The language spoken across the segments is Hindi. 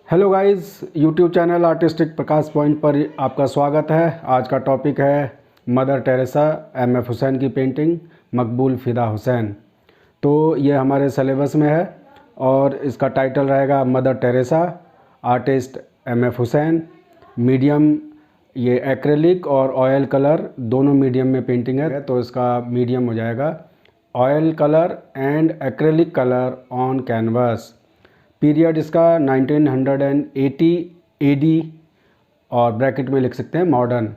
Hello guys, YouTube channel artistic Prakash point पर आपका स्वागत है। आज का टॉपिक है मदर टेरेसा एम.एफ. हुसैन की पेंटिंग मकबूल फ़िदा हुसैन। तो ये हमारे सिलेबस में है और इसका टाइटल रहेगा mother Teresa, artist MF. Hussain. Medium ये एक्रेलिक और ऑयल कलर दोनों मीडियम में पेंटिंग है, तो इसका मीडियम हो जाएगा oil colour and acrylic colour on canvas. Period इसका 1980 एडी और ब्रैकेट में लिख सकते हैं मॉडर्न।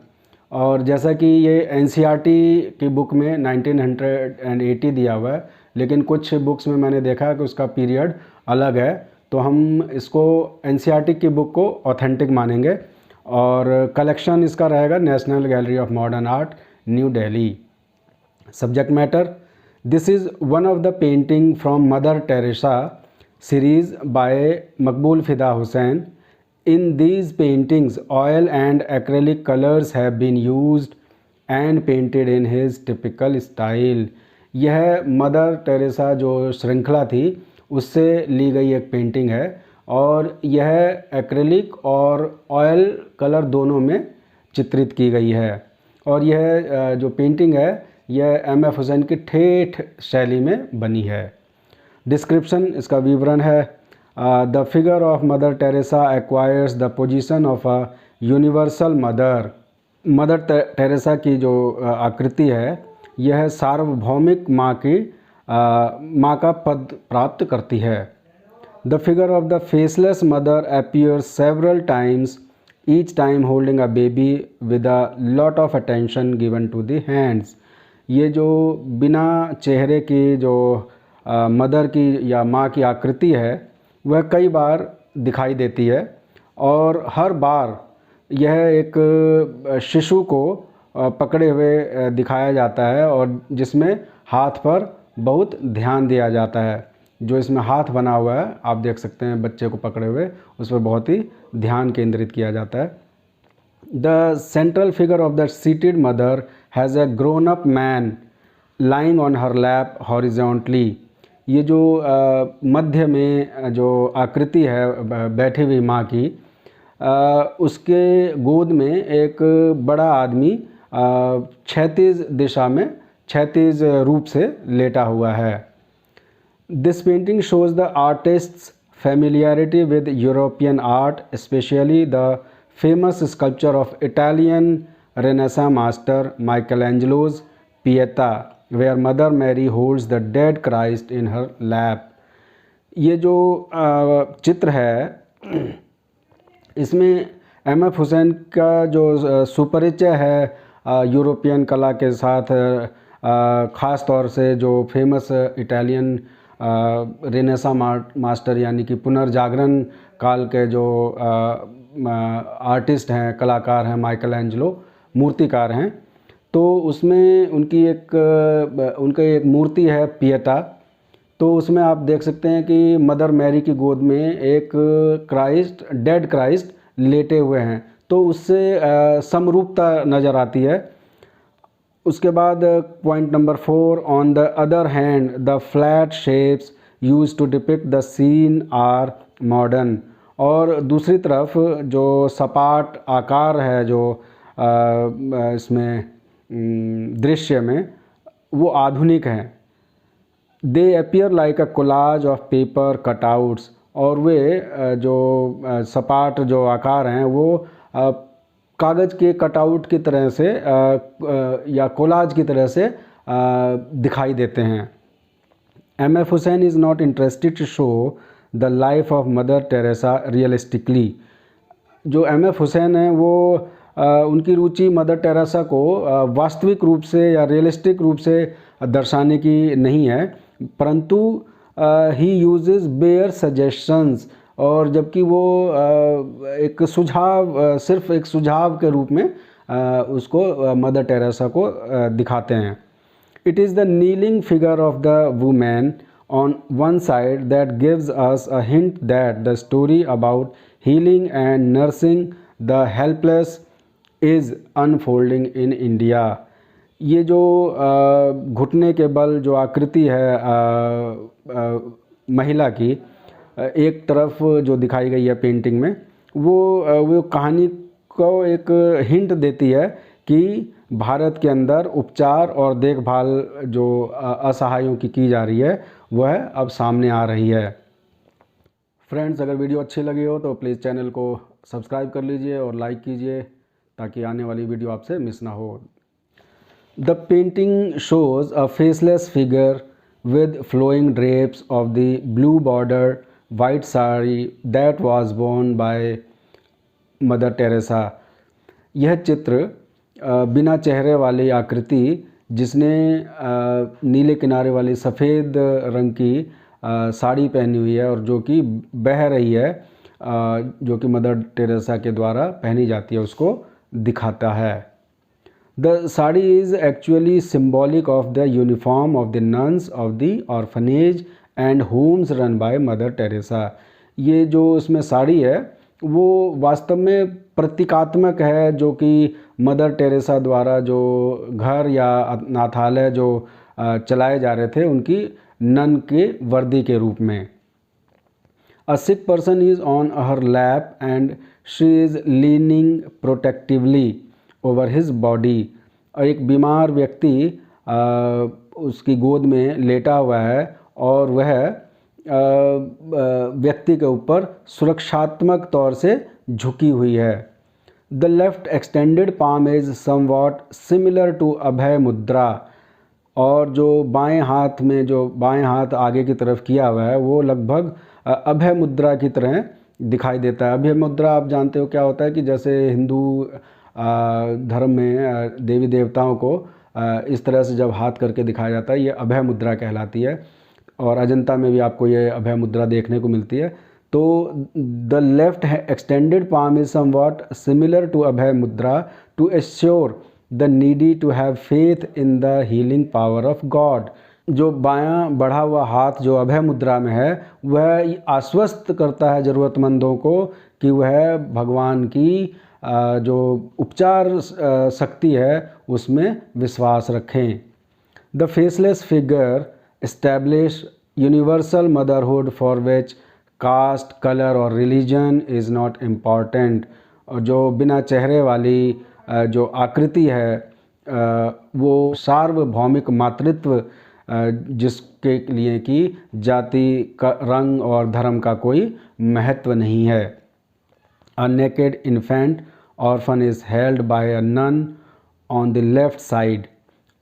और जैसा कि ये एनसीईआरटी की बुक में 1980 दिया हुआ है, लेकिन कुछ बुक्स में मैंने देखा कि उसका पीरियड अलग है, तो हम इसको एनसीईआरटी की बुक को ऑथेंटिक मानेंगे। और कलेक्शन इसका रहेगा national gallery of modern art, new Delhi. Subject matter: this is one of the painting from mother Teresa series by Maqbool Fida Hussain. In these paintings, oil and acrylic colors have been used and painted in his typical style. यह मदर टेरेसा जो श्रृंखला थी उससे ली गई एक पेंटिंग है और यह एक्रेलिक और ऑयल कलर दोनों में चित्रित की गई है। और यह जो पेंटिंग है यह एम.एफ. हुसैन की ठेठ शैली में बनी है। डिस्क्रिप्शन इसका विवरण है: the figure of mother Teresa acquires the position of a universal mother. Mother Teresa की जो आकृति है यह सार्वभौमिक माँ का पद प्राप्त करती है। The figure of the faceless mother appears several times, each time holding a baby with a lot of attention given to the hands. ये जो बिना चेहरे की जो मदर की या माँ की आकृति है वह कई बार दिखाई देती है और हर बार यह एक शिशु को पकड़े हुए दिखाया जाता है और जिसमें हाथ पर बहुत ध्यान दिया जाता है। जो इसमें हाथ बना हुआ है आप देख सकते हैं बच्चे को पकड़े हुए, उस पर बहुत ही ध्यान केंद्रित किया जाता है। The central figure of the seated mother has a grown up man lying on her lap horizontally. ये जो मध्य में जो आकृति है बैठी हुई माँ की, उसके गोद में एक बड़ा आदमी क्षैतिज दिशा में क्षैतिज रूप से लेटा हुआ है। This painting shows the artist's familiarity with European art, specially the famous sculpture of Italian Renaissance master Michelangelo's Pieta, where mother Mary holds the dead Christ in her lap. ये जो चित्र है इसमें एम.एफ. हुसैन का जो सुपरिचय है यूरोपियन कला के साथ, ख़ास तौर से जो फेमस इटालियन रेनेसां मास्टर यानी कि पुनर्जागरण काल के जो आर्टिस्ट हैं, कलाकार हैं, माइकलएंजेलो मूर्तिकार हैं, तो उसमें उनकी एक मूर्ति है पिएटा। तो उसमें आप देख सकते हैं कि मदर मैरी की गोद में एक क्राइस्ट, डेड क्राइस्ट लेटे हुए हैं, तो उससे समरूपता नज़र आती है। उसके बाद point number 4, on the other hand the flat shapes use to depict the scene are modern. और दूसरी तरफ जो सपाट आकार है जो इसमें दृश्य में वो आधुनिक हैं। दे appear like a collage of paper cutouts. और वे जो सपाट जो आकार हैं वो कागज़ के कटआउट की तरह से या कोलाज की तरह से दिखाई देते हैं। M F. Husain is not interested to show the life of mother Teresa realistically. जो एम.एफ. हुसैन हैं वो उनकी रुचि मदर टेरेसा को वास्तविक रूप से या रियलिस्टिक रूप से दर्शाने की नहीं है, परंतु ही यूजेस बेयर सजेशंस। और जबकि वो एक सुझाव, सिर्फ एक सुझाव के रूप में उसको मदर टेरेसा को दिखाते हैं। It is the kneeling figure of the women on one side that gives us a hint that the story about healing and nursing the helpless is unfolding in India. ये जो घुटने के बल जो आकृति है महिला की, एक तरफ जो दिखाई गई है पेंटिंग में वो कहानी को एक हिंट देती है कि भारत के अंदर उपचार और देखभाल जो असहायों की जा रही है वह अब सामने आ रही है। फ्रेंड्स, अगर वीडियो अच्छी लगी हो तो प्लीज़ चैनल को सब्सक्राइब कर लीजिए और लाइक कीजिए ताकि आने वाली वीडियो आपसे मिस ना हो। The painting shows a faceless figure with flowing drapes of the blue bordered white sari that was worn by mother Teresa. यह चित्र बिना चेहरे वाली आकृति जिसने नीले किनारे वाली सफ़ेद रंग की साड़ी पहनी हुई है और जो कि बह रही है, जो कि मदर टेरेसा के द्वारा पहनी जाती है, उसको दिखाता है। The sari is actually symbolic of the uniform of the nuns of the orphanage and homes run by Mother Teresa। ये जो उसमें साड़ी है वो वास्तव में प्रतीकात्मक है, जो कि मदर टेरेसा द्वारा जो घर या अनाथालय जो चलाए जा रहे थे उनकी नन के वर्दी के रूप में। A sick person is on her lap and she is leaning protectively over his body. और एक बीमार व्यक्ति उसकी गोद में लेटा हुआ है और वह व्यक्ति के ऊपर सुरक्षात्मक तौर से झुकी हुई है। The left extended palm is somewhat similar to abhaya mudra. और जो बाएं हाथ आगे की तरफ किया हुआ है वो लगभग अभय मुद्रा की तरह दिखाई देता है। अभय मुद्रा आप जानते हो क्या होता है कि जैसे हिंदू धर्म में देवी देवताओं को इस तरह से जब हाथ करके दिखाया जाता है, ये अभय मुद्रा कहलाती है। और अजंता में भी आपको ये अभय मुद्रा देखने को मिलती है। तो the left extended palm is somewhat similar to abhaya mudra to assure the needy to have faith in the healing power of God. जो बायां बढ़ा हुआ हाथ जो अभय मुद्रा में है वह आश्वस्त करता है ज़रूरतमंदों को कि वह भगवान की जो उपचार शक्ति है उसमें विश्वास रखें। The faceless figure establish universal motherhood for which caste, colour और रिलीजन इज़ नॉट इम्पॉर्टेंट। और जो बिना चेहरे वाली जो आकृति है वो सार्वभौमिक मातृत्व जिसके लिए कि जाति का, रंग और धर्म का कोई महत्व नहीं है। A naked infant orphan is held by a nun on the left side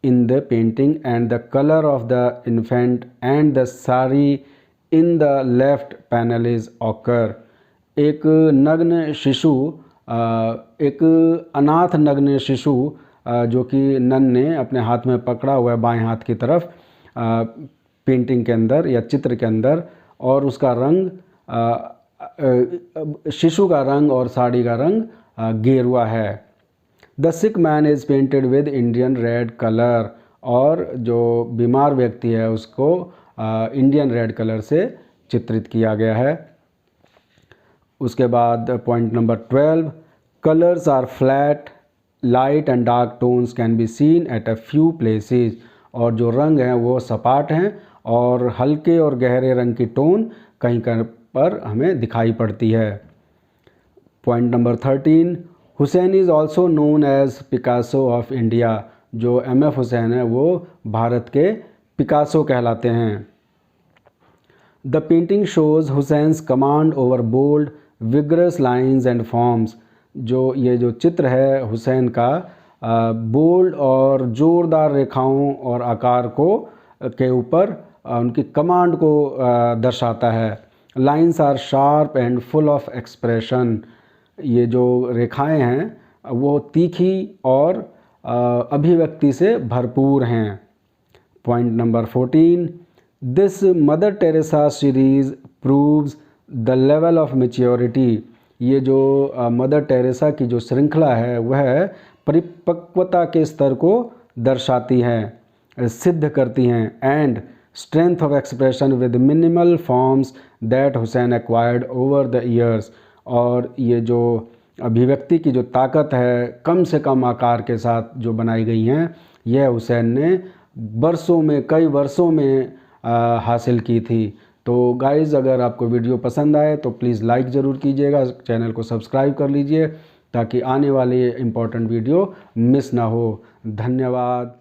in the painting, and the color of the infant and the sari in the left panel is ochre। एक नग्न शिशु, एक अनाथ नग्न शिशु जो कि नन ने अपने हाथ में पकड़ा हुआ है बाएं हाथ की तरफ पेंटिंग के अंदर या चित्र के अंदर, और उसका रंग शिशु का रंग और साड़ी का रंग गेरुआ है। The sick man is painted with Indian red colour. और जो बीमार व्यक्ति है उसको इंडियन रेड कलर से चित्रित किया गया है। उसके बाद point number 12, colours are flat, light and dark tones can be seen at a few places. और जो रंग हैं वो सपाट हैं और हल्के और गहरे रंग की टोन कहीं पर हमें दिखाई पड़ती है। Point number 13, Hussain is also known as Picasso of India. जो एम.एफ. हुसैन है वो भारत के पिकासो कहलाते हैं। The painting shows Hussain's command over bold vigorous lines and forms. ये जो चित्र है हुसैन का बोल्ड और ज़ोरदार रेखाओं और आकार को के ऊपर उनकी कमांड को दर्शाता है। Lines are sharp and full of expression. ये जो रेखाएं हैं वो तीखी और अभिव्यक्ति से भरपूर हैं। Point number 14, this mother Teresa series proves the level of maturity. ये जो मदर टेरेसा की जो श्रृंखला है वह परिपक्वता के स्तर को दर्शाती हैं, सिद्ध करती हैं। And strength of expression with minimal forms that Hussain acquired over the years. और ये जो अभिव्यक्ति की जो ताकत है कम से कम आकार के साथ जो बनाई गई हैं, यह हुसैन ने कई वर्षों में हासिल की थी। तो गाइज़, अगर आपको वीडियो पसंद आए तो प्लीज़ लाइक ज़रूर कीजिएगा, चैनल को सब्सक्राइब कर लीजिए ताकि आने वाली इम्पोर्टेंट वीडियो मिस ना हो। धन्यवाद।